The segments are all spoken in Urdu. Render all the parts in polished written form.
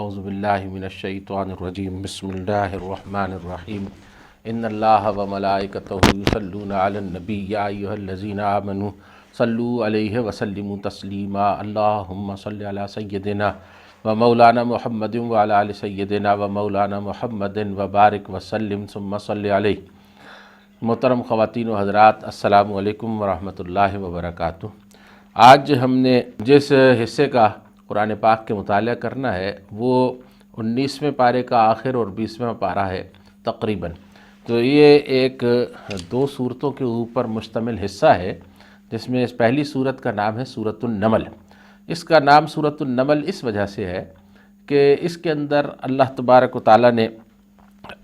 اعوذ باللہ من الشیطان الرجیم بسم اللہ الرحمن الرحیم ان اللہ وملائکتہ یصلون علی النبی یا ایھا الذین آمنوا صلوا علیہ وسلموا تسلیما اللہم صل علی سیدنا و مولانا محمد وعلی آل سیدنا و مولانا محمد وبارک وسلم ثم صل علیہ۔ محترم خواتین و حضرات، السلام علیکم ورحمۃ اللہ وبرکاتہ۔ آج ہم نے جس حصے کا قرآن پاک کے مطالعہ کرنا ہے وہ 19ویں پارے کا آخر اور 20واں پارہ ہے تقریباً۔ تو یہ ایک 2 صورتوں کے اوپر مشتمل حصہ ہے، جس میں اس پہلی صورت کا نام ہے سورۃ النمل۔ اس کا نام سورۃ النمل اس وجہ سے ہے کہ اس کے اندر اللہ تبارک و تعالیٰ نے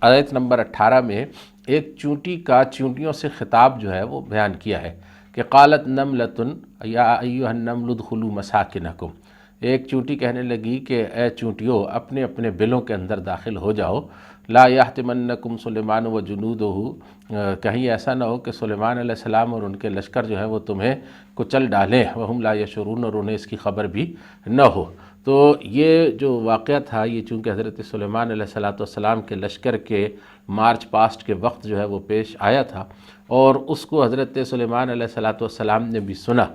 آیت نمبر 18 میں ایک چونٹی کا چونٹیوں سے خطاب جو ہے وہ بیان کیا ہے کہ قالت نملۃ یا ایھا النمل ادخلوا مساکنکم۔ ایک چونٹی کہنے لگی کہ اے چونٹیوں، اپنے اپنے بلوں کے اندر داخل ہو جاؤ، لا یحطمنکم سلیمان و جنودہ، کہیں ایسا نہ ہو کہ سلیمان علیہ السلام اور ان کے لشکر جو ہے وہ تمہیں کچل ڈالیں، وہم لا یشعرون، اور انہیں اس کی خبر بھی نہ ہو۔ تو یہ جو واقعہ تھا، یہ چونکہ حضرت سلیمان علیہ السلام کے لشکر کے مارچ پاسٹ کے وقت جو ہے وہ پیش آیا تھا، اور اس کو حضرت سلیمان علیہ السلام نے بھی سنا،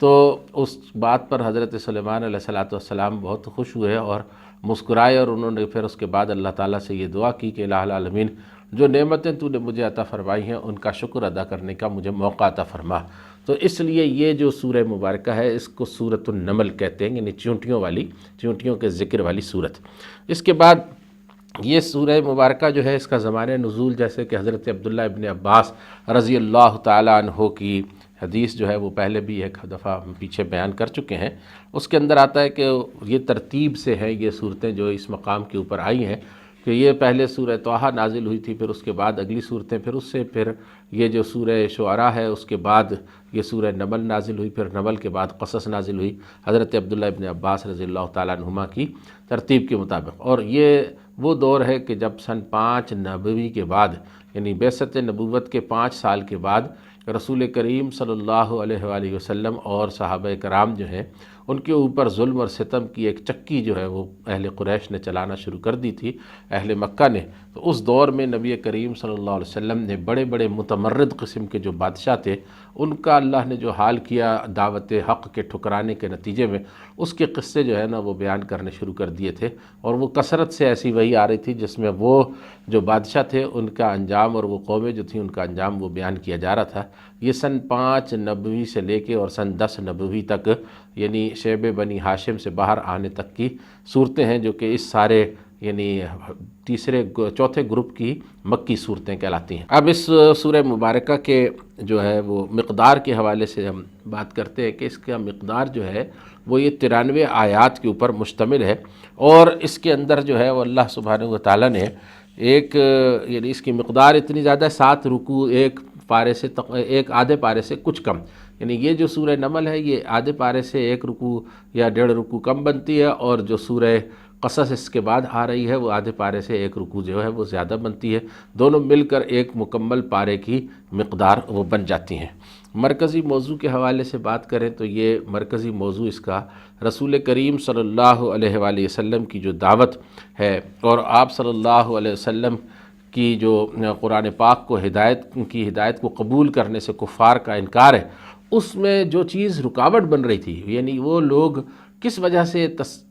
تو اس بات پر حضرت سلیمان علیہ السلام بہت خوش ہوئے اور مسکرائے، اور انہوں نے پھر اس کے بعد اللہ تعالیٰ سے یہ دعا کی کہ الہ العالمین، جو نعمتیں تو نے مجھے عطا فرمائی ہیں ان کا شکر ادا کرنے کا مجھے موقع عطا فرما۔ تو اس لیے یہ جو سورہ مبارکہ ہے اس کو سورۃ النمل کہتے ہیں، یعنی چونٹیوں کے ذکر والی سورت۔ اس کے بعد یہ سورہ مبارکہ جو ہے اس کا زمانہ نزول، جیسے کہ حضرت عبداللہ ابن عباس رضی اللہ تعالیٰ عنہ کی حدیث جو ہے وہ پہلے بھی ایک دفعہ پیچھے بیان کر چکے ہیں، اس کے اندر آتا ہے کہ یہ ترتیب سے ہیں یہ صورتیں جو اس مقام کے اوپر آئی ہیں، کہ یہ پہلے سورہ طٰہٰ نازل ہوئی تھی، پھر اس کے بعد اگلی صورتیں، پھر اس سے پھر یہ جو سورہ شعراء ہے اس کے بعد یہ سورہ نمل نازل ہوئی، پھر نمل کے بعد قصص نازل ہوئی حضرت عبداللہ ابن عباس رضی اللہ تعالیٰ عنہما کی ترتیب کے مطابق۔ اور یہ وہ دور ہے کہ جب سن 5 نبوی کے بعد، یعنی بعثت نبوت کے 5 سال کے بعد رسول کریم صلی اللہ علیہ وآلہ وسلم اور صحابہ کرام جو ہیں ان کے اوپر ظلم اور ستم کی ایک چکی جو ہے وہ اہل قریش نے چلانا شروع کر دی تھی، اہل مکہ نے۔ تو اس دور میں نبی کریم صلی اللہ علیہ وسلم نے بڑے بڑے متمرد قسم کے جو بادشاہ تھے ان کا اللہ نے جو حال کیا دعوت حق کے ٹھکرانے کے نتیجے میں، اس کے قصے جو ہے نا وہ بیان کرنے شروع کر دیے تھے، اور وہ کثرت سے ایسی وحی آ رہی تھی جس میں وہ جو بادشاہ تھے ان کا انجام اور وہ قومیں جو تھیں ان کا انجام وہ بیان کیا جا رہا تھا۔ یہ سن 5 نبوی سے لے کے اور سن 10 نبوی تک، یعنی شیب بنی ہاشم سے باہر آنے تک کی صورتیں ہیں، جو کہ اس سارے یعنی چوتھے گروپ کی مکی صورتیں کہلاتی ہیں۔ اب اس سورہ مبارکہ کے جو ہے وہ مقدار کے حوالے سے ہم بات کرتے ہیں کہ اس کا مقدار جو ہے وہ یہ 93 آیات کے اوپر مشتمل ہے، اور اس کے اندر جو ہے وہ اللہ سبحانہ و تعالیٰ نے یعنی اس کی مقدار اتنی زیادہ 7 رکوع ایک آدھے پارے سے کچھ کم، یعنی یہ جو سورہ نمل ہے یہ آدھے پارے سے 1 رکوع یا 1.5 رکوع کم بنتی ہے، اور جو سورہ قصص اس کے بعد آ رہی ہے وہ آدھے پارے سے 1 رکوع جو ہے وہ زیادہ بنتی ہے، دونوں مل کر ایک مکمل پارے کی مقدار وہ بن جاتی ہیں۔ مرکزی موضوع کے حوالے سے بات کریں تو یہ مرکزی موضوع اس کا رسول کریم صلی اللہ علیہ وآلہ وسلم کی جو دعوت ہے، اور آپ صلی اللہ علیہ وسلم کی جو قرآن پاک کو ہدایت کو قبول کرنے سے کفار کا انکار ہے، اس میں جو چیز رکاوٹ بن رہی تھی، یعنی وہ لوگ کس وجہ سے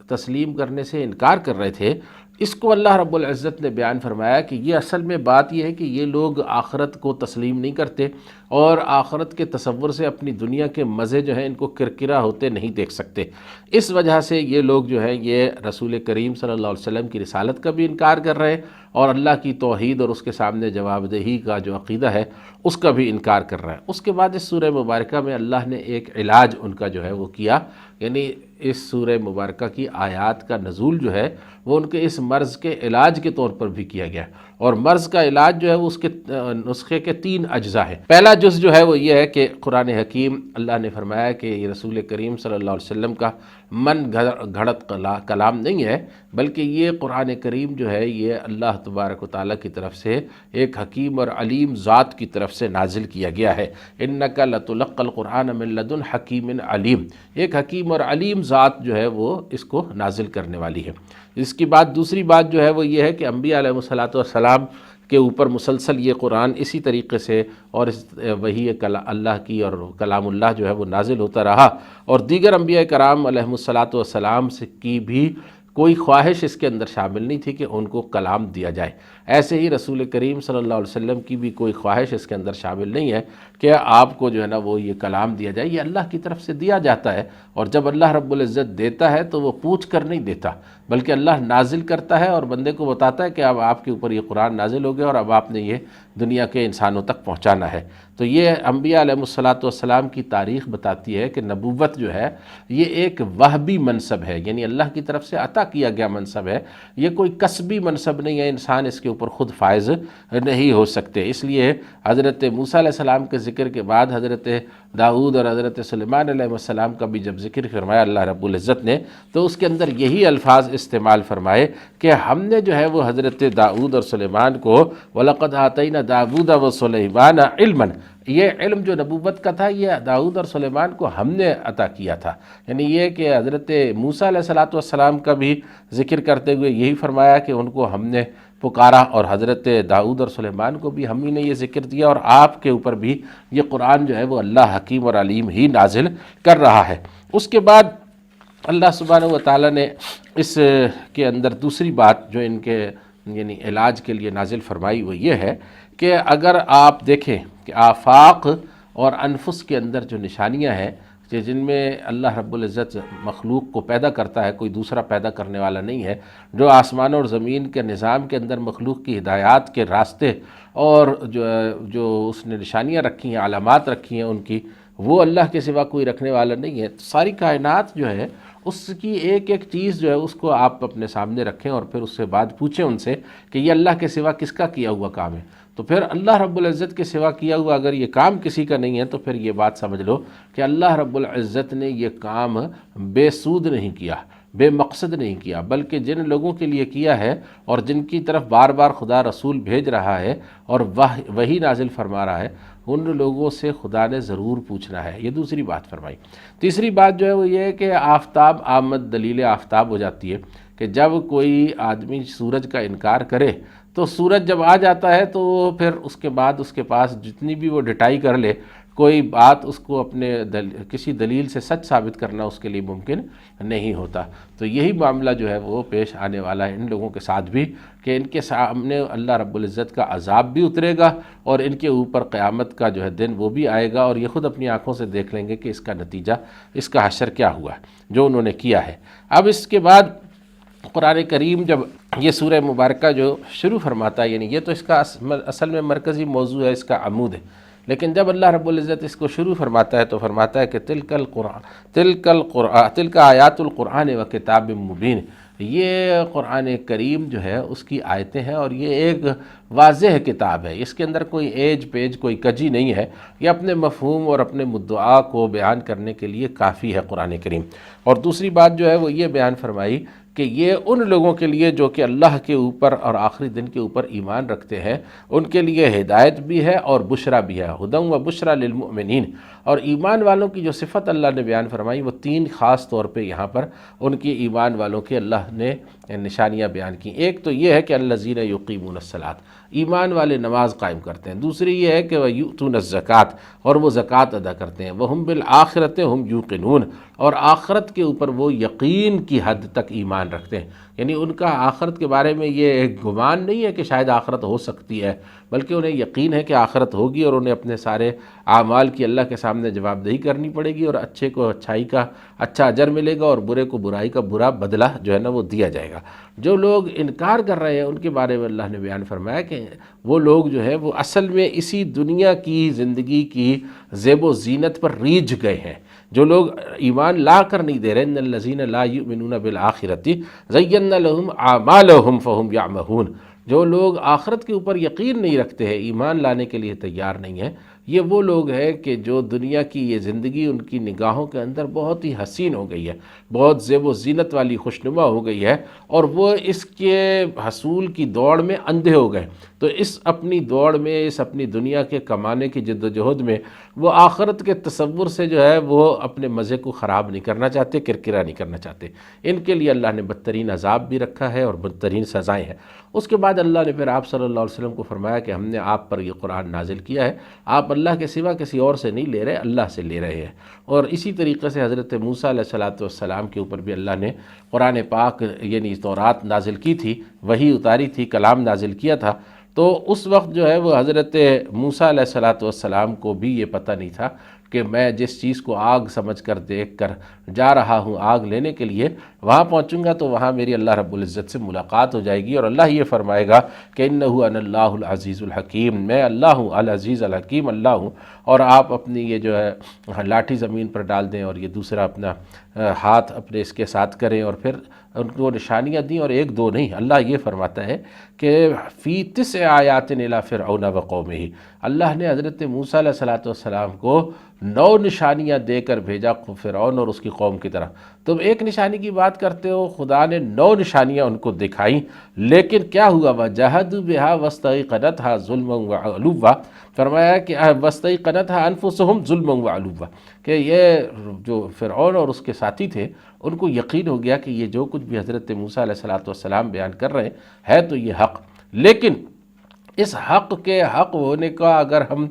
تسلیم کرنے سے انکار کر رہے تھے، اس کو اللہ رب العزت نے بیان فرمایا کہ یہ اصل میں بات یہ ہے کہ یہ لوگ آخرت کو تسلیم نہیں کرتے، اور آخرت کے تصور سے اپنی دنیا کے مزے جو ہیں ان کو کرکرا ہوتے نہیں دیکھ سکتے۔ اس وجہ سے یہ لوگ جو ہیں یہ رسول کریم صلی اللہ علیہ وسلم کی رسالت کا بھی انکار کر رہے ہیں، اور اللہ کی توحید اور اس کے سامنے جواب دہی کا جو عقیدہ ہے اس کا بھی انکار کر رہا ہے۔ اس کے بعد اس سورہ مبارکہ میں اللہ نے ایک علاج ان کا جو ہے وہ کیا، یعنی اس سورہ مبارکہ کی آیات کا نزول جو ہے وہ ان کے اس مرض کے علاج کے طور پر بھی کیا گیا، اور مرض کا علاج جو ہے وہ اس کے نسخے کے 3 اجزاء ہیں۔ پہلا جز جو ہے وہ یہ ہے کہ قرآن حکیم اللہ نے فرمایا کہ یہ رسول کریم صلی اللہ علیہ وسلم کا من گھڑت کلام نہیں ہے، بلکہ یہ قرآن کریم جو ہے یہ اللہ تبارک و تعالیٰ کی طرف سے ایک حکیم اور علیم ذات کی طرف سے نازل کیا گیا ہے۔ انک لتلقی القرآن من لدن حکیم علیم، ایک حکیم اور علیم ذات جو ہے وہ اس کو نازل کرنے والی ہے۔ اس کی بات دوسری بات جو ہے وہ یہ ہے کہ انبیاء علیہ الصلوۃ والسلام کے اوپر مسلسل یہ قرآن اسی طریقے سے اور وہی اللہ کی اور کلام اللہ جو ہے وہ نازل ہوتا رہا، اور دیگر انبیاء کرام علیہ الصلوۃ والسلام کی بھی کوئی خواہش اس کے اندر شامل نہیں تھی کہ ان کو کلام دیا جائے۔ ایسے ہی رسول کریم صلی اللہ علیہ وسلم کی بھی کوئی خواہش اس کے اندر شامل نہیں ہے کہ آپ کو جو ہے نا وہ یہ کلام دیا جائے، یہ اللہ کی طرف سے دیا جاتا ہے، اور جب اللہ رب العزت دیتا ہے تو وہ پوچھ کر نہیں دیتا، بلکہ اللہ نازل کرتا ہے اور بندے کو بتاتا ہے کہ اب آپ کے اوپر یہ قرآن نازل ہو گیا اور اب آپ نے یہ دنیا کے انسانوں تک پہنچانا ہے۔ تو یہ انبیاء علیہ الصلوۃ والسلام کی تاریخ بتاتی ہے کہ نبوت جو ہے یہ ایک وہبی منصب ہے، یعنی اللہ کی طرف سے عطا کیا گیا منصب ہے، یہ کوئی کسبی منصب نہیں ہے، انسان اس کے اوپر خود فائز نہیں ہو سکتے۔ اس لیے حضرت موسیٰ علیہ السلام کے ذکر کے بعد حضرت داؤد اور حضرت سلیمان علیہ السلام کا بھی جب ذکر فرمایا اللہ رب العزت نے، تو اس کے اندر یہی الفاظ استعمال فرمائے کہ ہم نے جو ہے وہ حضرت داؤد اور سلیمان کو وَلَقَدْ آتَيْنَا دَاوُودَ وَسُلَيْمَانَ عِلْمًا، یہ علم جو نبوت کا تھا یہ داؤد اور سلیمان کو ہم نے عطا کیا تھا، یعنی یہ کہ حضرت موسیٰ علیہ السلام کا بھی ذکر کرتے ہوئے یہی فرمایا کہ ان کو ہم نے پکارا، اور حضرت داؤد اور سلیمان کو بھی ہم ہی نے یہ ذکر دیا، اور آپ کے اوپر بھی یہ قرآن جو ہے وہ اللہ حکیم اور علیم ہی نازل کر رہا ہے۔ اس کے بعد اللہ سبحانہ و تعالیٰ نے اس کے اندر دوسری بات جو ان کے یعنی علاج کے لیے نازل فرمائی وہ یہ ہے کہ اگر آپ دیکھیں کہ آفاق اور انفس کے اندر جو نشانیاں ہیں کہ جن میں اللہ رب العزت مخلوق کو پیدا کرتا ہے، کوئی دوسرا پیدا کرنے والا نہیں ہے، جو آسمان اور زمین کے نظام کے اندر مخلوق کی ہدایات کے راستے اور جو اس نے نشانیاں رکھی ہیں، علامات رکھی ہیں ان کی، وہ اللہ کے سوا کوئی رکھنے والا نہیں ہے۔ ساری کائنات جو ہے اس کی ایک ایک چیز جو ہے اس کو آپ اپنے سامنے رکھیں اور پھر اس سے بعد پوچھیں ان سے کہ یہ اللہ کے سوا کس کا کیا ہوا کام ہے، تو پھر اللہ رب العزت کے سوا کیا ہوا اگر یہ کام کسی کا نہیں ہے تو پھر یہ بات سمجھ لو کہ اللہ رب العزت نے یہ کام بے سود نہیں کیا، بے مقصد نہیں کیا، بلکہ جن لوگوں کے لیے کیا ہے اور جن کی طرف بار بار خدا رسول بھیج رہا ہے اور وہی نازل فرما رہا ہے، ان لوگوں سے خدا نے ضرور پوچھنا ہے۔ یہ دوسری بات فرمائی۔ تیسری بات جو ہے وہ یہ ہے کہ آفتاب آمد دلیل آفتاب ہو جاتی ہے کہ جب کوئی آدمی سورج کا انکار کرے تو سورج جب آ جاتا ہے تو پھر اس کے بعد اس کے پاس جتنی بھی وہ ڈٹائی کر لے، کوئی بات اس کو اپنے کسی دلیل سے سچ ثابت کرنا اس کے لیے ممکن نہیں ہوتا۔ تو یہی معاملہ جو ہے وہ پیش آنے والا ہے ان لوگوں کے ساتھ بھی کہ ان کے سامنے اللہ رب العزت کا عذاب بھی اترے گا اور ان کے اوپر قیامت کا جو ہے دن وہ بھی آئے گا، اور یہ خود اپنی آنکھوں سے دیکھ لیں گے کہ اس کا نتیجہ، اس کا حشر کیا ہوا ہے جو انہوں نے کیا ہے۔ اب اس کے بعد قرآن کریم جب یہ سورہ مبارکہ جو شروع فرماتا ہے، یعنی یہ تو اس کا اصل میں مرکزی موضوع ہے، اس کا عمود ہے، لیکن جب اللہ رب العزت اس کو شروع فرماتا ہے تو فرماتا ہے کہ تلک آیات القرآن و کتاب مبین، یہ قرآن کریم جو ہے اس کی آیتیں ہیں اور یہ ایک واضح کتاب ہے، اس کے اندر کوئی ایج پیج کوئی کجی نہیں ہے، یہ اپنے مفہوم اور اپنے مدعا کو بیان کرنے کے لیے کافی ہے قرآن کریم۔ اور دوسری بات جو ہے وہ یہ بیان فرمائی کہ یہ ان لوگوں کے لیے جو کہ اللہ کے اوپر اور آخری دن کے اوپر ایمان رکھتے ہیں، ان کے لیے ہدایت بھی ہے اور بشرا بھی ہے، ہدی و بشرا للمؤمنین۔ اور ایمان والوں کی جو صفت اللہ نے بیان فرمائی وہ تین خاص طور پہ یہاں پر ان کی ایمان والوں کے اللہ نے نشانیاں بیان کی۔ ایک تو یہ ہے کہ الذین یقیمون الصلاۃ، ایمان والے نماز قائم کرتے ہیں۔ دوسری یہ ہے کہ وہ یؤتون الزکوٰۃ، اور وہ زکوٰۃ ادا کرتے ہیں۔ وہم بالآخرۃ ہم یوقنون، اور آخرت کے اوپر وہ یقین کی حد تک ایمان رکھتے ہیں، یعنی ان کا آخرت کے بارے میں یہ ایک گمان نہیں ہے کہ شاید آخرت ہو سکتی ہے، بلکہ انہیں یقین ہے کہ آخرت ہوگی اور انہیں اپنے سارے اعمال کی اللہ کے سامنے جواب دہی کرنی پڑے گی، اور اچھے کو اچھائی کا اچھا اجر ملے گا اور برے کو برائی کا برا بدلہ جو ہے نا وہ دیا جائے گا۔ جو لوگ انکار کر رہے ہیں ان کے بارے میں اللہ نے بیان فرمایا کہ وہ لوگ جو ہے وہ اصل میں اسی دنیا کی زندگی کی زیب و زینت پر ریجھ گئے ہیں۔ جو لوگ ایمان لا کر نہیں دے رہے، ان الذین لا یؤمنون بالآخرۃ زینا لهم اعمالهم فهم یعمہون، جو لوگ آخرت کے اوپر یقین نہیں رکھتے ہیں، ایمان لانے کے لیے تیار نہیں ہیں، یہ وہ لوگ ہیں کہ جو دنیا کی یہ زندگی ان کی نگاہوں کے اندر بہت ہی حسین ہو گئی ہے، بہت زیب و زینت والی خوشنما ہو گئی ہے، اور وہ اس کے حصول کی دوڑ میں اندھے ہو گئے۔ تو اس اپنی دوڑ میں، اس اپنی دنیا کے کمانے کی جد و جہد میں وہ آخرت کے تصور سے جو ہے وہ اپنے مزے کو خراب نہیں کرنا چاہتے، کرکرا نہیں کرنا چاہتے۔ ان کے لیے اللہ نے بدترین عذاب بھی رکھا ہے اور بدترین سزائیں ہیں۔ اس کے بعد اللہ نے پھر آپ صلی اللہ علیہ وسلم کو فرمایا کہ ہم نے آپ پر یہ قرآن نازل کیا ہے، آپ اللہ کے سوا کسی اور سے نہیں لے رہے، اللہ سے لے رہے ہیں۔ اور اسی طریقے سے حضرت موسیٰ علیہ السلام کے اوپر بھی اللہ نے قرآن پاک یعنی تورات نازل کی تھی، وحی اتاری تھی، کلام نازل کیا تھا۔ تو اس وقت جو ہے وہ حضرت موسیٰ علیہ السلام کو بھی یہ پتہ نہیں تھا کہ میں جس چیز کو آگ سمجھ کر دیکھ کر جا رہا ہوں آگ لینے کے لیے، وہاں پہنچوں گا تو وہاں میری اللہ رب العزت سے ملاقات ہو جائے گی، اور اللہ یہ فرمائے گا کہ انہ انا اللہ العزیز الحکیم، میں اللہ ہوں، العزیز الحکیم اللہ ہوں۔ اور آپ اپنی یہ جو ہے لاٹھی زمین پر ڈال دیں اور یہ دوسرا اپنا ہاتھ اپنے اس کے ساتھ کریں، اور پھر ان کو نشانیاں دیں، اور ایک دو نہیں، اللہ یہ فرماتا ہے کہ فی 9 آیات الی فرعون وقومہ، اللہ نے حضرت موسیٰ علیہ السلام کو 9 نشانیاں دے کر بھیجا فرعون اور اس کی قوم کی طرح۔ تم ایک نشانی کی بات کرتے ہو، خدا نے 9 نشانیاں ان کو دکھائیں، لیکن کیا ہوا؟ وَجَحَدُوا بِهَا وَاسْتَيْقَنَتْهَا ظُلْمًا وَعُلُوًّا، فرمایا کہ وَاسْتَيْقَنَتْهَا أَنفُسُهُمْ ظُلْمًا وَعُلُوًّا، کہ یہ جو فرعون اور اس کے ساتھی تھے ان کو یقین ہو گیا کہ یہ جو کچھ بھی حضرت موسیٰ علیہ السلام بیان کر رہے ہیں ہے تو یہ حق، لیکن اس حق کے حق ہونے کا اگر ہم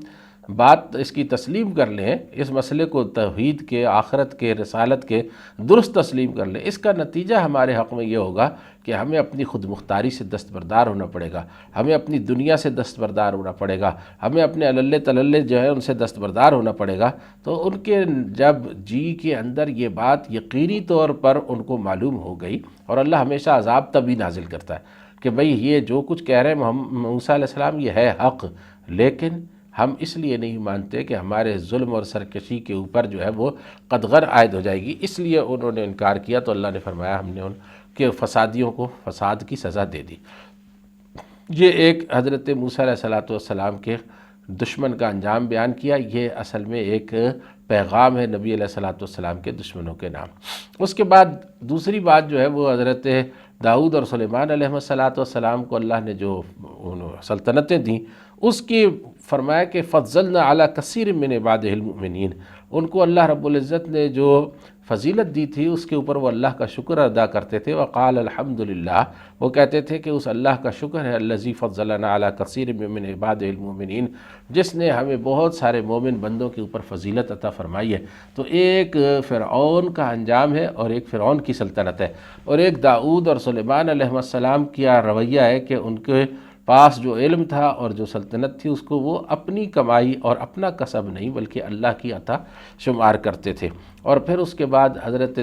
بات اس کی تسلیم کر لیں، اس مسئلے کو توحید کے، آخرت کے، رسالت کے درست تسلیم کر لیں، اس کا نتیجہ ہمارے حق میں یہ ہوگا کہ ہمیں اپنی خود مختاری سے دستبردار ہونا پڑے گا، ہمیں اپنی دنیا سے دستبردار ہونا پڑے گا، ہمیں اپنے اللہ تللے جو ہے ان سے دستبردار ہونا پڑے گا۔ تو ان کے جب جی کے اندر یہ بات یقینی طور پر ان کو معلوم ہو گئی، اور اللہ ہمیشہ عذاب تبھی نازل کرتا ہے کہ بھئی یہ جو کچھ کہہ رہے ہیں موسیٰ علیہ السلام یہ ہے حق، لیکن ہم اس لیے نہیں مانتے کہ ہمارے ظلم اور سرکشی کے اوپر جو ہے وہ قدغن عائد ہو جائے گی، اس لیے انہوں نے انکار کیا۔ تو اللہ نے فرمایا ہم نے ان کے فسادیوں کو فساد کی سزا دے دی۔ یہ ایک حضرت موسیٰ علیہ السلام کے دشمن کا انجام بیان کیا، یہ اصل میں ایک پیغام ہے نبی علیہ السلام کے دشمنوں کے نام۔ اس کے بعد دوسری بات جو ہے وہ حضرت داؤد اور سلیمان علیہ السلام کو اللہ نے جو سلطنتیں دیں اس کی فرمایا کہ فضلنا علی کثیر من عبادہ المؤمنین، ان کو اللہ رب العزت نے جو فضیلت دی تھی اس کے اوپر وہ اللہ کا شکر ادا کرتے تھے۔ وقال الحمدللہ، وہ کہتے تھے کہ اس اللہ کا شکر ہے الذی فضلنا علی کثیر من عبادہ المؤمنین، جس نے ہمیں بہت سارے مومن بندوں کے اوپر فضیلت عطا فرمائی ہے۔ تو ایک فرعون کا انجام ہے اور ایک فرعون کی سلطنت ہے، اور ایک داؤد اور سلیمان علیہ السلام کا رویہ ہے کہ ان کے پاس جو علم تھا اور جو سلطنت تھی اس کو وہ اپنی کمائی اور اپنا کسب نہیں بلکہ اللہ کی عطا شمار کرتے تھے۔ اور پھر اس کے بعد حضرت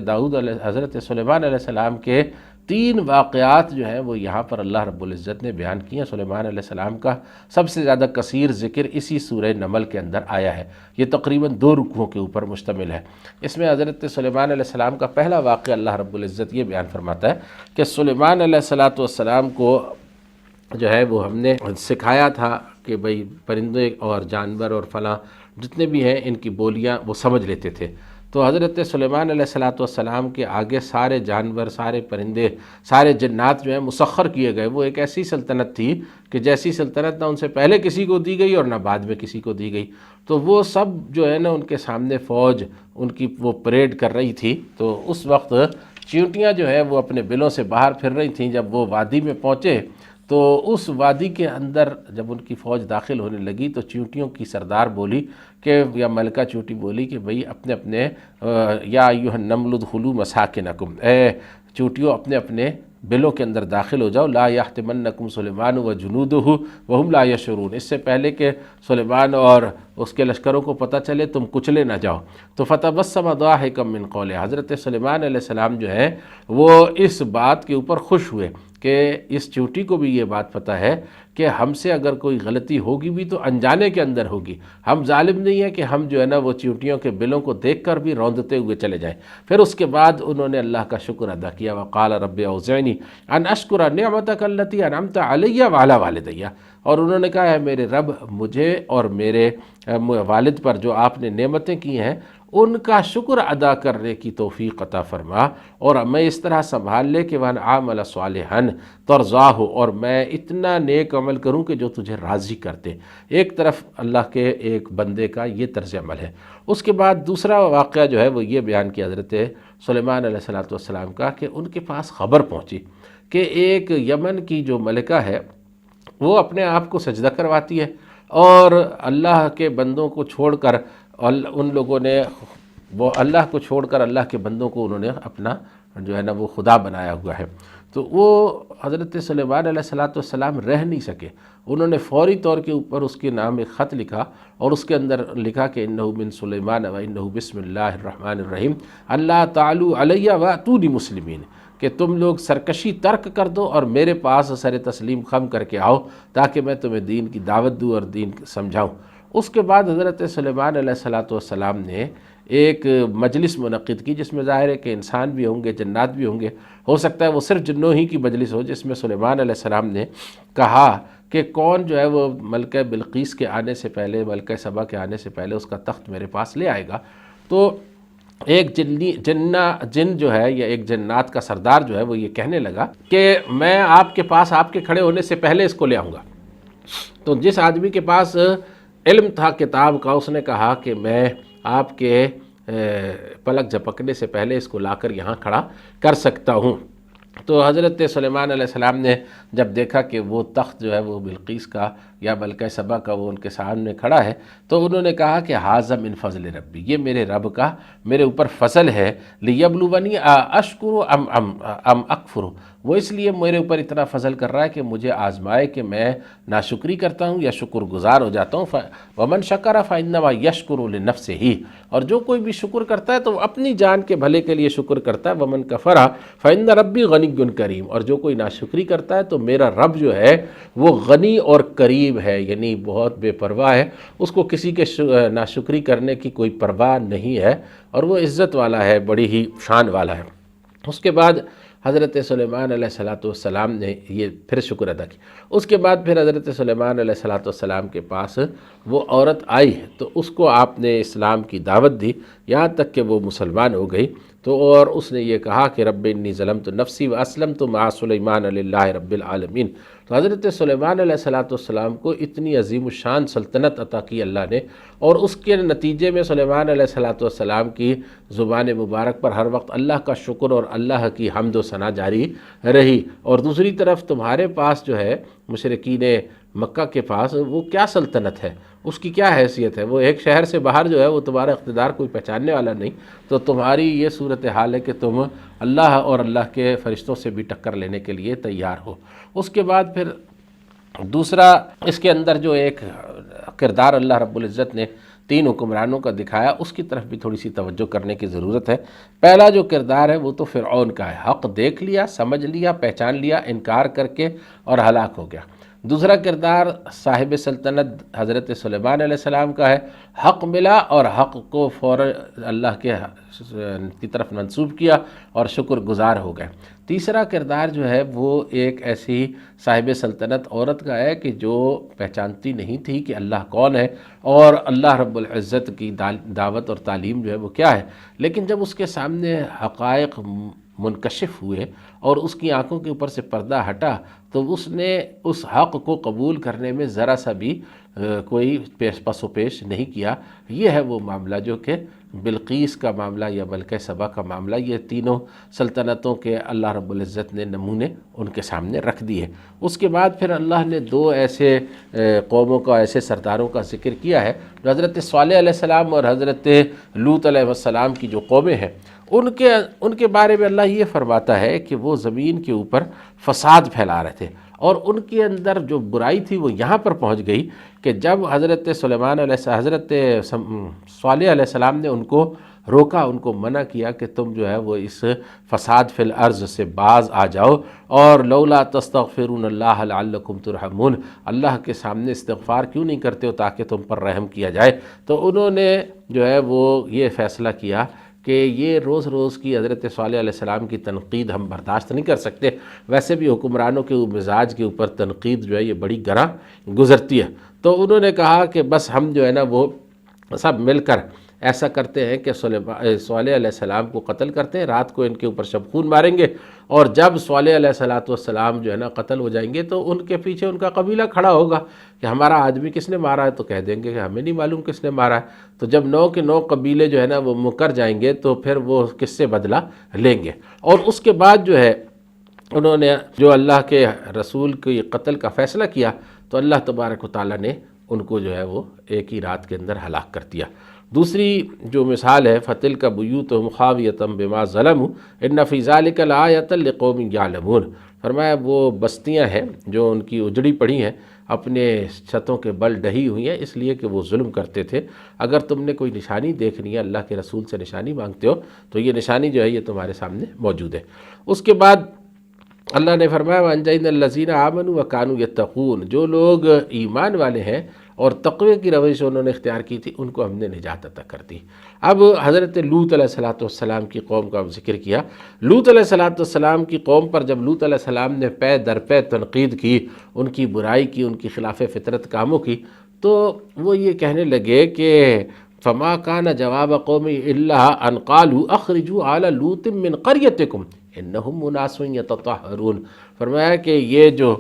سلیمان علیہ السلام کے 3 واقعات جو ہیں وہ یہاں پر اللہ رب العزت نے بیان کیے۔ سلیمان علیہ السلام کا سب سے زیادہ کثیر ذکر اسی سورہ نمل کے اندر آیا ہے، یہ تقریباً 2 رکوعوں کے اوپر مشتمل ہے۔ اس میں حضرت سلیمان علیہ السلام کا پہلا واقعہ اللہ رب العزت یہ بیان فرماتا ہے کہ سلیمان علیہ السلام کو جو ہے وہ ہم نے سکھایا تھا کہ بھئی پرندے اور جانور اور فلاں جتنے بھی ہیں ان کی بولیاں وہ سمجھ لیتے تھے۔ تو حضرت سلیمان علیہ السلام کے آگے سارے جانور، سارے پرندے، سارے جنات جو ہیں مسخر کیے گئے۔ وہ ایک ایسی سلطنت تھی کہ جیسی سلطنت نہ ان سے پہلے کسی کو دی گئی اور نہ بعد میں کسی کو دی گئی۔ تو وہ سب جو ہے نا ان کے سامنے فوج ان کی وہ پریڈ کر رہی تھی۔ تو اس وقت چیونٹیاں جو ہے وہ اپنے بلوں سے باہر پھر رہی تھیں۔ جب وہ وادی میں پہنچے تو اس وادی کے اندر جب ان کی فوج داخل ہونے لگی تو چیونٹیوں کی سردار بولی کہ یا ملکہ چیونٹی بولی کہ بھئی اپنے اپنے یا ایھا النمل ادخلوا مساکنکم، اے چیونٹیوں اپنے اپنے بلوں کے اندر داخل ہو جاؤ، لا یحطمنکم سلیمان وجنودہ وہم لا یشعرون، اس سے پہلے کہ سلیمان اور اس کے لشکروں کو پتہ چلے تم کچلے نہ جاؤ۔ تو فتبسم ضاحکا من قولہ، حضرت سلیمان علیہ السلام جو ہے وہ اس بات کے اوپر خوش ہوئے کہ اس چیونٹی کو بھی یہ بات پتہ ہے کہ ہم سے اگر کوئی غلطی ہوگی بھی تو انجانے کے اندر ہوگی، ہم ظالم نہیں ہیں کہ ہم جو ہے نا وہ چیونٹیوں کے بلوں کو دیکھ کر بھی روندتے ہوئے چلے جائیں۔ پھر اس کے بعد انہوں نے اللہ کا شکر ادا کیا، وقال رب اوزعنی ان اشکر نعمتک التی انعمت علی وعلی والدی، اور انہوں نے کہا ہے میرے رب مجھے اور میرے والد پر جو آپ نے نعمتیں کی ہیں ان کا شکر ادا کرنے کی توفیق عطا فرما، اور میں اس طرح سنبھال لے کہ وَأَنْ عَامَلَ صَالِحًا تَرْضَاهُ، اور میں اتنا نیک عمل کروں کہ جو تجھے راضی کرتے۔ ایک طرف اللہ کے ایک بندے کا یہ طرز عمل ہے۔ اس کے بعد دوسرا واقعہ جو ہے وہ یہ بیان کیا حضرت سلیمان علیہ السلام کا کہ ان کے پاس خبر پہنچی کہ ایک یمن کی جو ملکہ ہے وہ اپنے آپ کو سجدہ کرواتی ہے، اور اللہ کے بندوں کو چھوڑ کر ان لوگوں نے وہ اللہ کو چھوڑ کر اللہ کے بندوں کو انہوں نے اپنا جو ہے نا وہ خدا بنایا ہوا ہے۔ تو وہ حضرت سلیمان علیہ السلام رہ نہیں سکے، انہوں نے فوری طور کے اوپر اس کے نام ایک خط لکھا، اور اس کے اندر لکھا کہ انہ من سلیمان و انہ بسم اللہ الرحمن الرحیم اللہ تعالیٰ علیہ واتونی مسلمین، کہ تم لوگ سرکشی ترک کر دو اور میرے پاس سر تسلیم خم کر کے آؤ تاکہ میں تمہیں دین کی دعوت دوں اور دین سمجھاؤں۔ اس کے بعد حضرت سلیمان علیہ السلام نے ایک مجلس منعقد کی، جس میں ظاہر ہے کہ انسان بھی ہوں گے، جنات بھی ہوں گے، ہو سکتا ہے وہ صرف جنوں ہی کی مجلس ہو، جس میں سلیمان علیہ السلام نے کہا کہ کون جو ہے وہ ملکہ بلقیس کے آنے سے پہلے، ملکہ سبا کے آنے سے پہلے اس کا تخت میرے پاس لے آئے گا۔ تو ایک جن جو ہے یا ایک جنات کا سردار جو ہے وہ یہ کہنے لگا کہ میں آپ کے پاس آپ کے کھڑے ہونے سے پہلے اس کو لے آؤں گا۔ تو جس آدمی کے پاس علم تھا کتاب کا، اس نے کہا کہ میں آپ کے پلک جھپکنے سے پہلے اس کو لا کر یہاں کھڑا کر سکتا ہوں۔ تو حضرت سلیمان علیہ السلام نے جب دیکھا کہ وہ تخت جو ہے وہ بلقیس کا یا ملکہ سبا کا وہ ان کے سامنے کھڑا ہے، تو انہوں نے کہا کہ ھذا من فضل ربی، یہ میرے رب کا میرے اوپر فضل ہے، لیبلونی اشکر ام اکفر، وہ اس لیے میرے اوپر اتنا فضل کر رہا ہے کہ مجھے آزمائے کہ میں ناشکری کرتا ہوں یا شکر گزار ہو جاتا ہوں۔ ومن شکر فانما یشکر لنفسہ، اور جو کوئی بھی شکر کرتا ہے تو وہ اپنی جان کے بھلے کے لیے شکر کرتا ہے۔ ومن کفر فان ربی غنی کریم، اور جو کوئی ناشکری کرتا ہے تو میرا رب جو ہے وہ غنی اور کریم ہے، یعنی بہت بے پرواہ ہے، اس کو کسی کے ناشکری کرنے کی کوئی پرواہ نہیں ہے، اور وہ عزت والا ہے، بڑی ہی شان والا ہے۔ اس کے بعد حضرت سلیمان علیہ السلام نے یہ پھر شکر ادا کیا۔ اس کے بعد پھر حضرت سلیمان علیہ السلام کے پاس وہ عورت آئی تو اس کو آپ نے اسلام کی دعوت دی، یہاں تک کہ وہ مسلمان ہو گئی۔ تو اور اس نے یہ کہا کہ رب انی ظلمت نفسی واسلمت مع سلیمان للہ رب العالمین۔ تو حضرت سلیمان علیہ السلام کو اتنی عظیم الشان سلطنت عطا کی اللہ نے، اور اس کے نتیجے میں سلیمان علیہ السلام کی زبان مبارک پر ہر وقت اللہ کا شکر اور اللہ کی حمد و ثنا جاری رہی۔ اور دوسری طرف تمہارے پاس جو ہے مشرکین مکہ کے پاس وہ کیا سلطنت ہے، اس کی کیا حیثیت ہے، وہ ایک شہر سے باہر جو ہے وہ تمہارا اقتدار کوئی پہچاننے والا نہیں، تو تمہاری یہ صورتحال ہے کہ تم اللہ اور اللہ کے فرشتوں سے بھی ٹکر لینے کے لیے تیار ہو۔ اس کے بعد پھر دوسرا اس کے اندر جو ایک کردار اللہ رب العزت نے 3 حکمرانوں کا دکھایا، اس کی طرف بھی تھوڑی سی توجہ کرنے کی ضرورت ہے۔ پہلا جو کردار ہے وہ تو فرعون کا ہے، حق دیکھ لیا، سمجھ لیا، پہچان لیا، انکار کر کے اور ہلاک ہو گیا۔ دوسرا کردار صاحب سلطنت حضرت سلیمان علیہ السلام کا ہے، حق ملا اور حق کو فوراً اللہ کی طرف منسوب کیا اور شکر گزار ہو گئے۔ تیسرا کردار جو ہے وہ ایک ایسی صاحب سلطنت عورت کا ہے کہ جو پہچانتی نہیں تھی کہ اللہ کون ہے اور اللہ رب العزت کی دعوت اور تعلیم جو ہے وہ کیا ہے، لیکن جب اس کے سامنے حقائق منکشف ہوئے اور اس کی آنکھوں کے اوپر سے پردہ ہٹا تو اس نے اس حق کو قبول کرنے میں ذرا سا بھی کوئی پس و پیش نہیں کیا۔ یہ ہے وہ معاملہ جو کہ بلقیس کا معاملہ یا ملکہ سبا کا معاملہ، یہ تینوں سلطنتوں کے اللہ رب العزت نے نمونے ان کے سامنے رکھ دیے۔ اس کے بعد پھر اللہ نے 2 ایسے قوموں کا، ایسے سرداروں کا ذکر کیا ہے جو حضرت صالح علیہ السلام اور حضرت لوط علیہ السلام کی جو قومیں ہیں، ان کے بارے میں اللہ یہ فرماتا ہے کہ وہ زمین کے اوپر فساد پھیلا رہے تھے، اور ان کے اندر جو برائی تھی وہ یہاں پر پہنچ گئی کہ جب حضرت حضرت صالح علیہ السلام نے ان کو روکا، ان کو منع کیا کہ تم جو ہے وہ اس فساد فی الارض سے باز آ جاؤ، اور لولا تستغفرون اللہ لعلکم ترحمون، اللہ کے سامنے استغفار کیوں نہیں کرتے ہو تاکہ تم پر رحم کیا جائے۔ تو انہوں نے جو ہے وہ یہ فیصلہ کیا کہ یہ روز روز کی حضرت صالح علیہ السلام کی تنقید ہم برداشت نہیں کر سکتے، ویسے بھی حکمرانوں کے مزاج کے اوپر تنقید جو ہے یہ بڑی گراں گزرتی ہے۔ تو انہوں نے کہا کہ بس ہم جو ہے نا وہ سب مل کر ایسا کرتے ہیں کہ صالح علیہ السلام کو قتل کرتے ہیں، رات کو ان کے اوپر شب خون ماریں گے، اور جب صالح علیہ السلام جو ہے نا قتل ہو جائیں گے تو ان کے پیچھے ان کا قبیلہ کھڑا ہوگا کہ ہمارا آدمی کس نے مارا ہے، تو کہہ دیں گے کہ ہمیں نہیں معلوم کس نے مارا ہے۔ تو جب 9 کے 9 قبیلے جو ہے نا وہ مکر جائیں گے تو پھر وہ کس سے بدلہ لیں گے۔ اور اس کے بعد جو ہے انہوں نے جو اللہ کے رسول کے قتل کا فیصلہ کیا تو اللہ تبارک و تعالیٰ نے ان کو جو ہے وہ ایک ہی رات کے اندر ہلاک کر دیا۔ دوسری جو مثال ہے فَتِلْكَ بُيُوتُهُمْ خَاوِيَةً بِمَا ظَلَمُوا إِنَّ فِي ذَلِكَ لَآيَةً لِقَوْمٍ يَعْلَمُونَ۔ فرمایا وہ بستیاں ہیں جو ان کی اجڑی پڑی ہیں، اپنے چھتوں کے بل ڈہی ہوئی ہیں اس لیے کہ وہ ظلم کرتے تھے۔ اگر تم نے کوئی نشانی دیکھنی ہے، اللہ کے رسول سے نشانی مانگتے ہو تو یہ نشانی جو ہے یہ تمہارے سامنے موجود ہے۔ اس کے بعد اللہ نے فرمایا وَأَنجَيْنَا الَّذِينَ آمَنُوا وَكَانُوا يَتَّقُونَ، جو لوگ ایمان والے ہیں اور تقوی کی روش انہوں نے اختیار کی تھی ان کو ہم نے نجات عطا کر دی۔ اب حضرت لوط علیہ السلام کی قوم کا ذکر کیا۔ لوط علیہ السلام کی قوم پر جب لوط علیہ السلام نے پے در پے تنقید کی، ان کی برائی کی، ان کی خلاف فطرت کاموں کی، تو وہ یہ کہنے لگے کہ فما کان جواب قومی الا ان قالوا اخرجوا آل لوط من قریتکم انہم اناس یتطہرون۔ فرمایا کہ یہ جو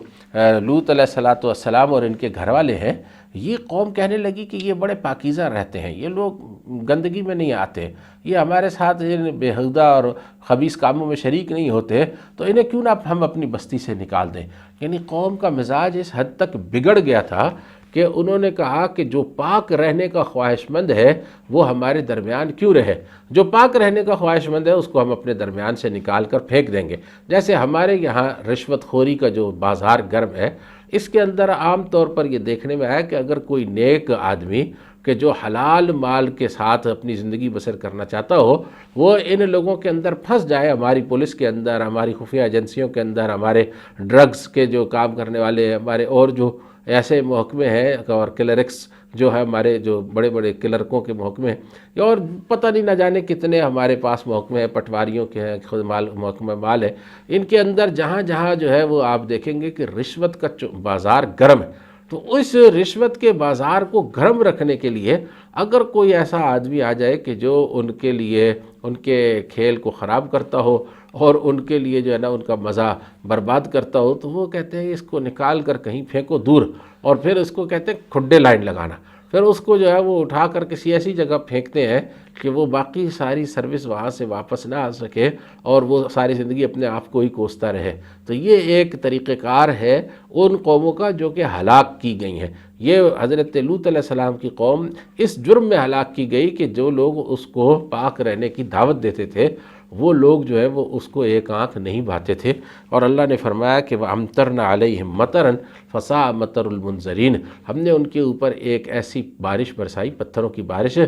لوط علیہ السلام اور ان کے گھر والے ہیں، یہ قوم کہنے لگی کہ یہ بڑے پاکیزہ رہتے ہیں، یہ لوگ گندگی میں نہیں آتے، یہ ہمارے ساتھ بےہودہ اور خبیث کاموں میں شریک نہیں ہوتے، تو انہیں کیوں نہ ہم اپنی بستی سے نکال دیں۔ یعنی قوم کا مزاج اس حد تک بگڑ گیا تھا کہ انہوں نے کہا کہ جو پاک رہنے کا خواہش مند ہے وہ ہمارے درمیان کیوں رہے، جو پاک رہنے کا خواہش مند ہے اس کو ہم اپنے درمیان سے نکال کر پھینک دیں گے۔ جیسے ہمارے یہاں رشوت خوری کا جو بازار گرم ہے، اس کے اندر عام طور پر یہ دیکھنے میں آیا کہ اگر کوئی نیک آدمی کہ جو حلال مال کے ساتھ اپنی زندگی بسر کرنا چاہتا ہو، وہ ان لوگوں کے اندر پھنس جائے، ہماری پولیس کے اندر، ہماری خفیہ ایجنسیوں کے اندر، ہمارے ڈرگز کے جو کام کرنے والے، ہمارے اور جو ایسے محکمے ہیں اور کلرکس جو ہے ہمارے جو بڑے بڑے کلرکوں کے محکمے ہیں، اور پتہ نہیں نہ جانے کتنے ہمارے پاس محکمے ہیں، پٹواریوں کے ہیں، خود محکمہ مال ہے، ان کے اندر جہاں جہاں جو ہے وہ آپ دیکھیں گے کہ رشوت کا بازار گرم ہے۔ تو اس رشوت کے بازار کو گرم رکھنے کے لیے اگر کوئی ایسا آدمی آ جائے کہ جو ان کے لیے ان کے کھیل کو خراب کرتا ہو اور ان کے لیے جو ہے نا ان کا مزہ برباد کرتا ہو، تو وہ کہتے ہیں اس کو نکال کر کہیں پھینکو دور، اور پھر اس کو کہتے ہیں کھڈے لائن لگانا، پھر اس کو جو ہے وہ اٹھا کر کسی ایسی جگہ پھینکتے ہیں کہ وہ باقی ساری سروس وہاں سے واپس نہ آ سکے اور وہ ساری زندگی اپنے آپ کو ہی کوستا رہے۔ تو یہ ایک طریقہ کار ہے ان قوموں کا جو کہ ہلاک کی گئی ہیں۔ یہ حضرت لوط علیہ السلام کی قوم اس جرم میں ہلاک کی گئی کہ جو لوگ اس کو پاک رہنے کی دعوت دیتے تھے وہ لوگ جو ہے وہ اس کو ایک آنکھ نہیں بھاتے تھے۔ اور اللہ نے فرمایا کہ وَأَمْطَرْنَا عَلَيْهِمْ مَطَرًا فَسَاءَ مَطَرُ الْمُنذَرِينَ، ہم نے ان کے اوپر ایک ایسی بارش برسائی، پتھروں کی بارش،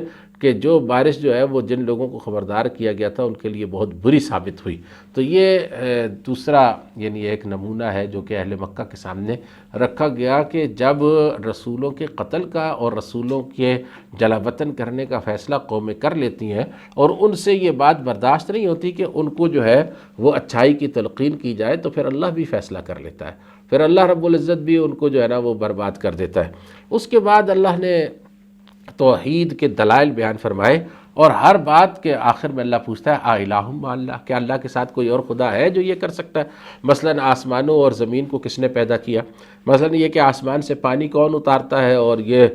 کہ جو بارش جو ہے وہ جن لوگوں کو خبردار کیا گیا تھا ان کے لیے بہت بری ثابت ہوئی۔ تو یہ دوسرا یعنی ایک نمونہ ہے جو کہ اہل مکہ کے سامنے رکھا گیا کہ جب رسولوں کے قتل کا اور رسولوں کے جلا وطن کرنے کا فیصلہ قومیں کر لیتی ہیں اور ان سے یہ بات برداشت نہیں ہوتی کہ ان کو جو ہے وہ اچھائی کی تلقین کی جائے، تو پھر اللہ بھی فیصلہ کر لیتا ہے، پھر اللہ رب العزت بھی ان کو جو ہے نا وہ برباد کر دیتا ہے۔ اس کے بعد اللہ نے توحید کے دلائل بیان فرمائے، اور ہر بات کے آخر میں اللہ پوچھتا ہے الہ مع اللہ، کیا اللہ کے ساتھ کوئی اور خدا ہے جو یہ کر سکتا ہے؟ مثلا آسمانوں اور زمین کو کس نے پیدا کیا؟ مثلا یہ کہ آسمان سے پانی کون اتارتا ہے اور یہ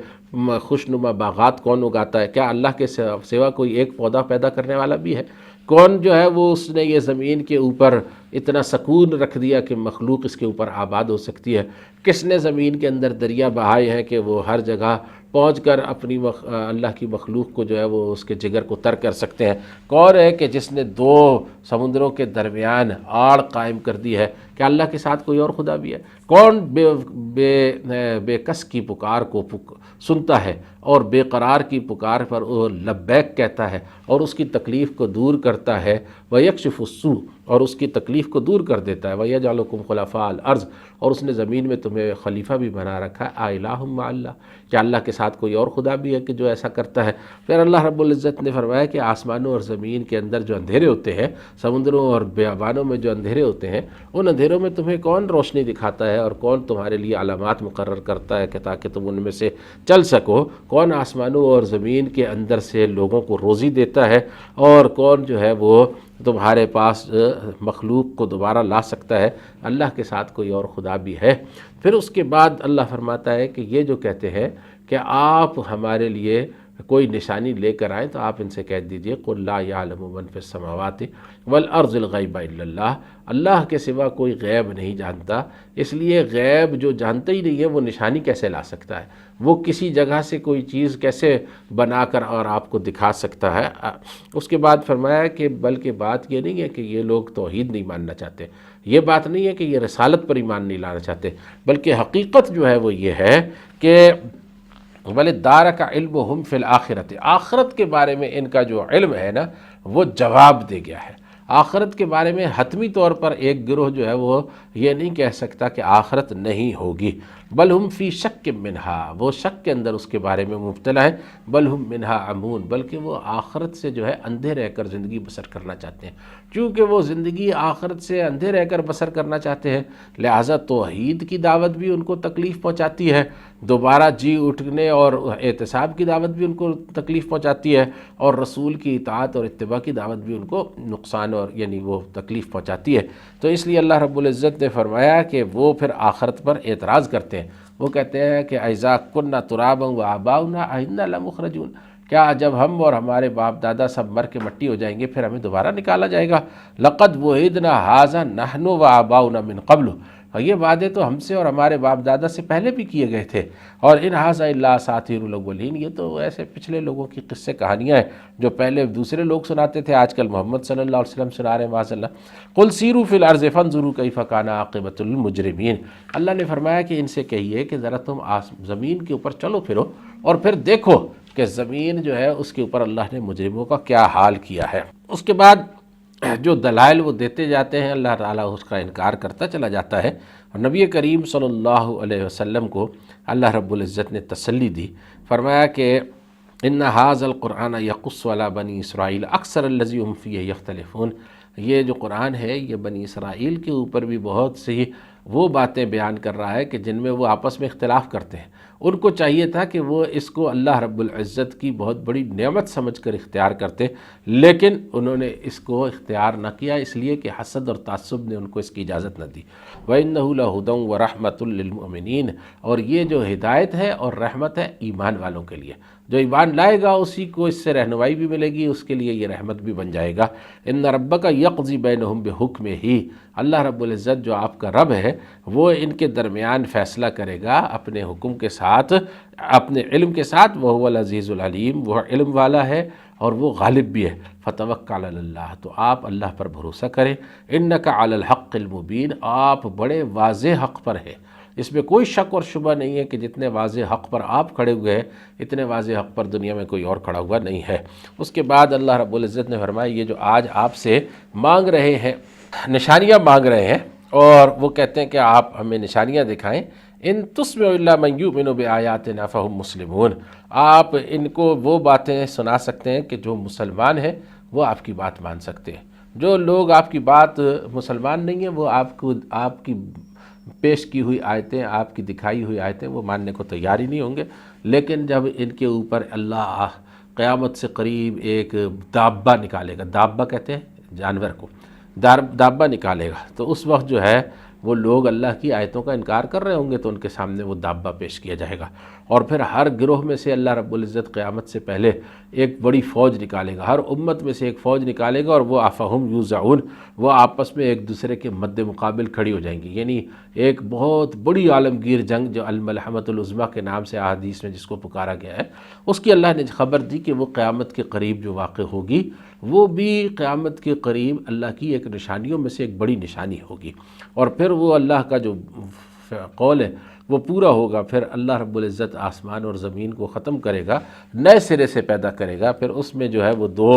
خوشنما باغات کون اگاتا ہے؟ کیا اللہ کے سوا کوئی ایک پودا پیدا کرنے والا بھی ہے؟ کون جو ہے وہ اس نے یہ زمین کے اوپر اتنا سکون رکھ دیا کہ مخلوق اس کے اوپر آباد ہو سکتی ہے؟ کس نے زمین کے اندر دریا بہائے ہیں کہ وہ ہر جگہ پہنچ کر اپنی اللہ کی مخلوق کو جو ہے وہ اس کے جگر کو تر کر سکتے ہیں؟ کون ہے کہ جس نے دو سمندروں کے درمیان آڑ قائم کر دی ہے؟ کیا اللہ کے ساتھ کوئی اور خدا بھی ہے؟ کون بے کس کی پکار کو سنتا ہے اور بے قرار کی پکار پر وہ لبیک کہتا ہے اور اس کی تکلیف کو دور کرتا ہے؟ وَيَكْشِفُ السُّوءَ، اور اس کی تکلیف کو دور کر دیتا ہے۔ وَيَجْعَلُكُمْ خُلَفَاءَ الْأَرْضِ، اور اس نے زمین میں تمہیں خلیفہ بھی بنا رکھا ہے۔ الہ مع اللہ، کیا اللہ کے ساتھ کوئی اور خدا بھی ہے کہ جو ایسا کرتا ہے؟ پھر اللہ رب العزت نے فرمایا کہ آسمانوں اور زمین کے اندر جو اندھیرے ہوتے ہیں، سمندروں اور بیابانوں میں جو اندھیرے ہوتے ہیں، ان اندھیرے اندھیروں میں تمہیں کون روشنی دکھاتا ہے اور کون تمہارے لیے علامات مقرر کرتا ہے کہ تاکہ تم ان میں سے چل سکو؟ کون آسمانوں اور زمین کے اندر سے لوگوں کو روزی دیتا ہے اور کون جو ہے وہ تمہارے پاس مخلوق کو دوبارہ لا سکتا ہے؟ اللہ کے ساتھ کوئی اور خدا بھی ہے؟ پھر اس کے بعد اللہ فرماتا ہے کہ یہ جو کہتے ہیں کہ آپ ہمارے لیے کوئی نشانی لے کر آئیں تو آپ ان سے کہہ دیجئے قُلْ لَا يَعْلَمُ مَنْ فِي السَّمَاوَاتِ وَالْأَرْضِ الْغَيْبَ إِلَّا اللَّهُ، اللہ کے سوا کوئی غیب نہیں جانتا، اس لیے غیب جو جانتا ہی نہیں ہے وہ نشانی کیسے لا سکتا ہے؟ وہ کسی جگہ سے کوئی چیز کیسے بنا کر اور آپ کو دکھا سکتا ہے؟ اس کے بعد فرمایا کہ بلکہ بات یہ نہیں ہے کہ یہ لوگ توحید نہیں ماننا چاہتے، یہ بات نہیں ہے کہ یہ رسالت پر ایمان نہیں لانا چاہتے، بلکہ حقیقت جو ہے وہ یہ ہے کہ بل ادارک علمہم فی الآخرۃ، آخرت کے بارے میں ان کا جو علم ہے نا وہ جواب دے گیا ہے۔ آخرت کے بارے میں حتمی طور پر ایک گروہ جو ہے وہ یہ نہیں کہہ سکتا کہ آخرت نہیں ہوگی، بل ہم فی شک منہا، وہ شک کے اندر اس کے بارے میں مبتلا ہے، بل ہم منہا عمون، بلکہ وہ آخرت سے جو ہے اندھے رہ کر زندگی بسر کرنا چاہتے ہیں۔ چونکہ وہ زندگی آخرت سے اندھے رہ کر بسر کرنا چاہتے ہیں، لہٰذا توحید کی دعوت بھی ان کو تکلیف پہنچاتی ہے، دوبارہ جی اٹھنے اور احتساب کی دعوت بھی ان کو تکلیف پہنچاتی ہے، اور رسول کی اطاعت اور اتباع کی دعوت بھی ان کو نقصان اور یعنی وہ تکلیف پہنچاتی ہے۔ تو اس لیے اللہ رب العزت نے فرمایا کہ وہ پھر آخرت پر اعتراض کرتے ہیں، وہ کہتے ہیں کہ اذا کنا ترابا وآباؤنا ائنا لمخرجون، کیا جب ہم اور ہمارے باپ دادا سب مر کے مٹی ہو جائیں گے پھر ہمیں دوبارہ نکالا جائے گا؟ لقد وعدنا ھذا نحن وآباؤنا من قبل، اور یہ وعدے تو ہم سے اور ہمارے باپ دادا سے پہلے بھی کیے گئے تھے، اور ان ھذا الا اساطیر الاولین، یہ تو ایسے پچھلے لوگوں کی قصے کہانیاں ہیں جو پہلے دوسرے لوگ سناتے تھے، آج کل محمد صلی اللہ علیہ وسلم سنا رہے ہیں معاذ اللہ۔ قل سیروا فی الارض فانظروا کیف کان عاقبۃ المجرمین، اللہ نے فرمایا کہ ان سے کہیے کہ ذرا تم زمین کے اوپر چلو پھرو اور پھر دیکھو کہ زمین جو ہے اس کے اوپر اللہ نے مجرموں کا کیا حال کیا ہے۔ اس کے بعد جو دلائل وہ دیتے جاتے ہیں اللہ تعالیٰ اس کا انکار کرتا چلا جاتا ہے، اور نبی کریم صلی اللہ علیہ وسلم کو اللہ رب العزت نے تسلی دی، فرمایا کہ ان ھذا القرآن یقص علی بنی اسرائیل اکثر الذی ھم فیہ یختلفون، یہ جو قرآن ہے یہ بنی اسرائیل کے اوپر بھی بہت سی وہ باتیں بیان کر رہا ہے کہ جن میں وہ آپس میں اختلاف کرتے ہیں۔ ان کو چاہیے تھا کہ وہ اس کو اللہ رب العزت کی بہت بڑی نعمت سمجھ کر اختیار کرتے، لیکن انہوں نے اس کو اختیار نہ کیا، اس لیے کہ حسد اور تعصب نے ان کو اس کی اجازت نہ دی۔ وَإِنَّهُ لَهُدًى وَرَحْمَةٌ لِّلْمُؤْمِنِينَ، اور یہ جو ہدایت ہے اور رحمت ہے ایمان والوں کے لیے، جو ایمان لائے گا اسی کو اس سے رہنمائی بھی ملے گی، اس کے لیے یہ رحمت بھی بن جائے گا۔ ان ربک یقضی بینہم بحکمہ، اللہ رب العزت جو آپ کا رب ہے وہ ان کے درمیان فیصلہ کرے گا اپنے حکم کے ساتھ، اپنے علم کے ساتھ، وہو العزیز العلیم، وہ علم والا ہے اور وہ غالب بھی ہے۔ فتوکل علی اللہ، تو آپ اللہ پر بھروسہ کریں، انک علی الحق المبین، آپ بڑے واضح حق پر ہیں، اس میں کوئی شک اور شبہ نہیں ہے کہ جتنے واضح حق پر آپ کھڑے ہوئے ہیں اتنے واضح حق پر دنیا میں کوئی اور کھڑا ہوا نہیں ہے۔ اس کے بعد اللہ رب العزت نے فرمایا یہ جو آج آپ سے مانگ رہے ہیں، نشانیاں مانگ رہے ہیں، اور وہ کہتے ہیں کہ آپ ہمیں نشانیاں دکھائیں، ان تسمع الا من یؤمن بآیاتنا فهم مسلمون، آپ ان کو وہ باتیں سنا سکتے ہیں کہ جو مسلمان ہیں وہ آپ کی بات مان سکتے ہیں، جو لوگ آپ کی بات مسلمان نہیں ہیں وہ آپ کی پیش کی ہوئی آیتیں، آپ کی دکھائی ہوئی آیتیں وہ ماننے کو تیار ہی نہیں ہوں گے۔ لیکن جب ان کے اوپر اللہ قیامت سے قریب ایک دابہ نکالے گا، دابہ کہتے ہیں جانور کو، دابہ نکالے گا، تو اس وقت جو ہے وہ لوگ اللہ کی آیتوں کا انکار کر رہے ہوں گے تو ان کے سامنے وہ دابہ پیش کیا جائے گا، اور پھر ہر گروہ میں سے اللہ رب العزت قیامت سے پہلے ایک بڑی فوج نکالے گا، ہر امت میں سے ایک فوج نکالے گا، اور وہ افہم یوزعون، وہ آپس میں ایک دوسرے کے مد مقابل کھڑی ہو جائیں گی، یعنی ایک بہت بڑی عالمگیر جنگ جو الملحمۃ العظمیٰ کے نام سے احادیث میں جس کو پکارا گیا ہے، اس کی اللہ نے خبر دی کہ وہ قیامت کے قریب جو واقع ہوگی وہ بھی قیامت کے قریب اللہ کی ایک نشانیوں میں سے ایک بڑی نشانی ہوگی، اور پھر وہ اللہ کا جو قول ہے وہ پورا ہوگا، پھر اللہ رب العزت آسمان اور زمین کو ختم کرے گا، نئے سرے سے پیدا کرے گا، پھر اس میں جو ہے وہ دو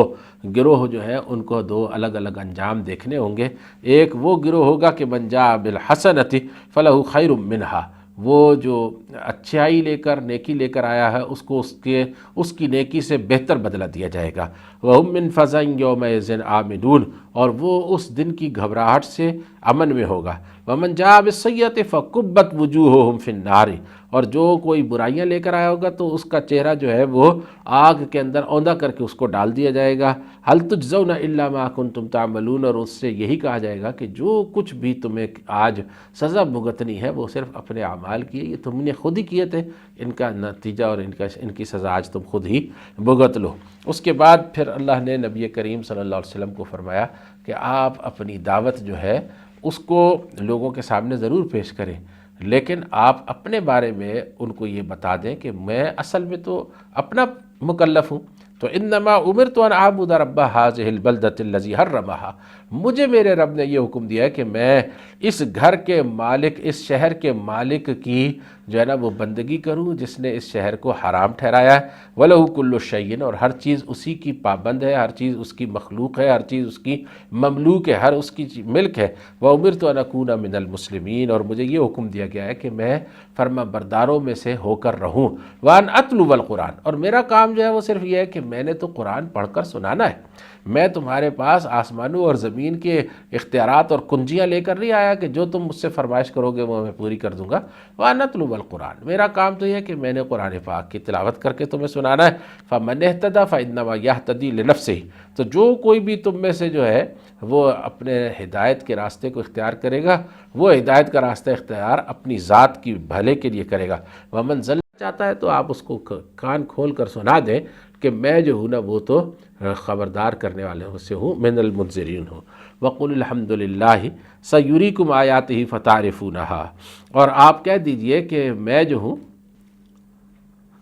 گروہ جو ہے ان کو دو الگ الگ انجام دیکھنے ہوں گے۔ ایک وہ گروہ ہوگا کہ من جاء بالحسنۃ فلہ خیر منہا، وہ جو اچھائی لے کر نیکی لے کر آیا ہے اس کو اس کی نیکی سے بہتر بدلہ دیا جائے گا۔ وَهُم مِّن فَزَعٍ يَوْمَئِذٍ آمِنُونَ، اور وہ اس دن کی گھبراہٹ سے امن میں ہوگا۔ وَمَن جَاءَ بِالسَّيِّئَةِ فَكُبَّتْ وُجُوهُهُمْ فِي النَّارِ، اور جو کوئی برائیاں لے کر آیا ہوگا تو اس کا چہرہ جو ہے وہ آگ کے اندر اوندا کر کے اس کو ڈال دیا جائے گا۔ هَلْ تُجْزَوْنَ إِلَّا مَا كُنتُمْ تَعْمَلُونَ، اور اس سے یہی کہا جائے گا کہ جو کچھ بھی تمہیں آج سزا بھگتنی ہے وہ صرف اپنے اعمال کی ہے، یہ تم نے خود ہی کیے تھے، ان کا نتیجہ اور ان کی سزا آج تم خود ہی بھگت لو۔ اس کے بعد پھر اللہ نے نبی کریم صلی اللہ علیہ وسلم کو فرمایا کہ آپ اپنی دعوت جو ہے اس کو لوگوں کے سامنے ضرور پیش کریں، لیکن آپ اپنے بارے میں ان کو یہ بتا دیں کہ میں اصل میں تو اپنا مکلف ہوں، تو انما امرت ان اعبد رب هذه البلدۃ الذی حرمها، مجھے میرے رب نے یہ حکم دیا ہے کہ میں اس گھر کے مالک، اس شہر کے مالک کی جو ہے نا وہ بندگی کروں جس نے اس شہر کو حرام ٹھہرایا ہے۔ وَلَهُ كُلُّ شَيْءٍ، اور ہر چیز اسی کی پابند ہے، ہر چیز اس کی مخلوق ہے، ہر چیز اس کی مملوک ہے، ہر اس کی ملک ہے۔ وَأُمِرْتُ أَنْ أَكُونَ مِنَ الْمُسْلِمِينَ، اور مجھے یہ حکم دیا گیا ہے کہ میں فرما برداروں میں سے ہو کر رہوں۔ وَأَنْ أَتْلُوَ الْقُرْآنَ، اور میرا کام جو ہے وہ صرف یہ ہے کہ میں نے تو قرآن پڑھ کر سنانا ہے، میں تمہارے پاس آسمانوں اور زمین کے اختیارات اور کنجیاں لے کر نہیں آیا کہ جو تم مجھ سے فرمائش کرو گے وہ میں پوری کر دوں گا۔ وَأَنْ أَتْلُوَ الْقُرْآنَ، میرا کام تو یہ ہے کہ میں نے قرآن پاک کی تلاوت کر کے تمہیں سنانا ہے۔ فَمَنِ اهْتَدَىٰ فَإِنَّمَا يَهْتَدِي لِنَفْسِهِ، تو جو کوئی بھی تم میں سے جو ہے وہ اپنے ہدایت کے راستے کو اختیار کرے گا، وہ ہدایت کا راستہ اختیار اپنی ذات کی بھلے کے لیے کرے گا۔ وَمَنْ ضَلَّ، چاہتا ہے تو آپ اس کو کان کھول کر سنا دیں کہ میں جو ہوں نا وہ تو خبردار کرنے والوں سے ہوں، من المنذرین ہوں۔ وَقُلِ الْحَمْدُ لِلَّهِ سَيُرِيكُمْ آيَاتِهِ فَتَعْرِفُونَهَا، اور آپ کہہ دیجئے کہ میں جو ہوں،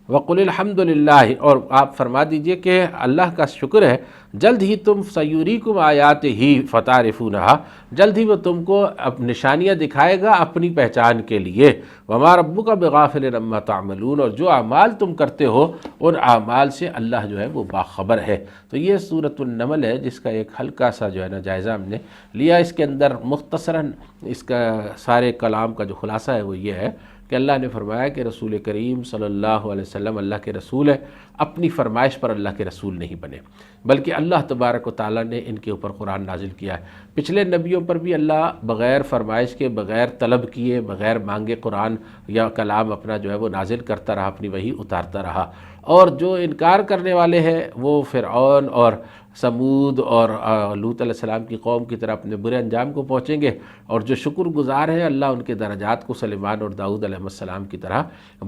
وَقُلِ الْحَمْدُ لِلَّهِ، اور آپ فرما دیجئے کہ اللہ کا شکر ہے، جلد ہی تم سَيُرِيكُمْ آيَاتِهِ فَتَعْرِفُونَهَا، جلد ہی وہ تم کو اب نشانیاں دکھائے گا اپنی پہچان کے لیے۔ وَمَا رَبُّكَ بِغَافِلٍ عَمَّا تَعْمَلُونَ، اور جو اعمال تم کرتے ہو ان اعمال سے اللہ جو ہے وہ باخبر ہے۔ تو یہ سورۃ النمل ہے جس کا ایک ہلکا سا جو ہے نا جائزہ ہم نے لیا۔ اس کے اندر مختصراً اس کا سارے کلام کا جو خلاصہ ہے وہ یہ ہے کہ اللہ نے فرمایا کہ رسول کریم صلی اللہ علیہ وسلم اللہ کے رسول ہے، اپنی فرمائش پر اللہ کے رسول نہیں بنے، بلکہ اللہ تبارک و تعالیٰ نے ان کے اوپر قرآن نازل کیا ہے۔ پچھلے نبیوں پر بھی اللہ بغیر فرمائش کے، بغیر طلب کیے، بغیر مانگے قرآن یا کلام اپنا جو ہے وہ نازل کرتا رہا، اپنی وحی اتارتا رہا۔ اور جو انکار کرنے والے ہیں وہ فرعون اور سمود اور لوط علیہ السلام کی قوم کی طرح اپنے برے انجام کو پہنچیں گے، اور جو شکر گزار ہیں اللہ ان کے درجات کو سلیمان اور داؤد علیہ السلام کی طرح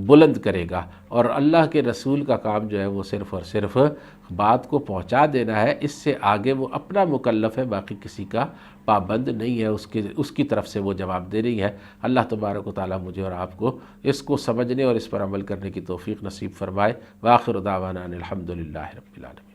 بلند کرے گا۔ اور اللہ کے رسول کا کام جو ہے وہ صرف اور صرف بات کو پہنچا دینا ہے، اس سے آگے وہ اپنا مکلف ہے، باقی کسی کا پابند نہیں ہے، اس کی طرف سے وہ جواب دے رہی ہے۔ اللہ تبارک و تعالیٰ مجھے اور آپ کو اس کو سمجھنے اور اس پر عمل کرنے کی توفیق نصیب فرمائے۔ وآخر دعوانا ان الحمد للہ رب العالمین۔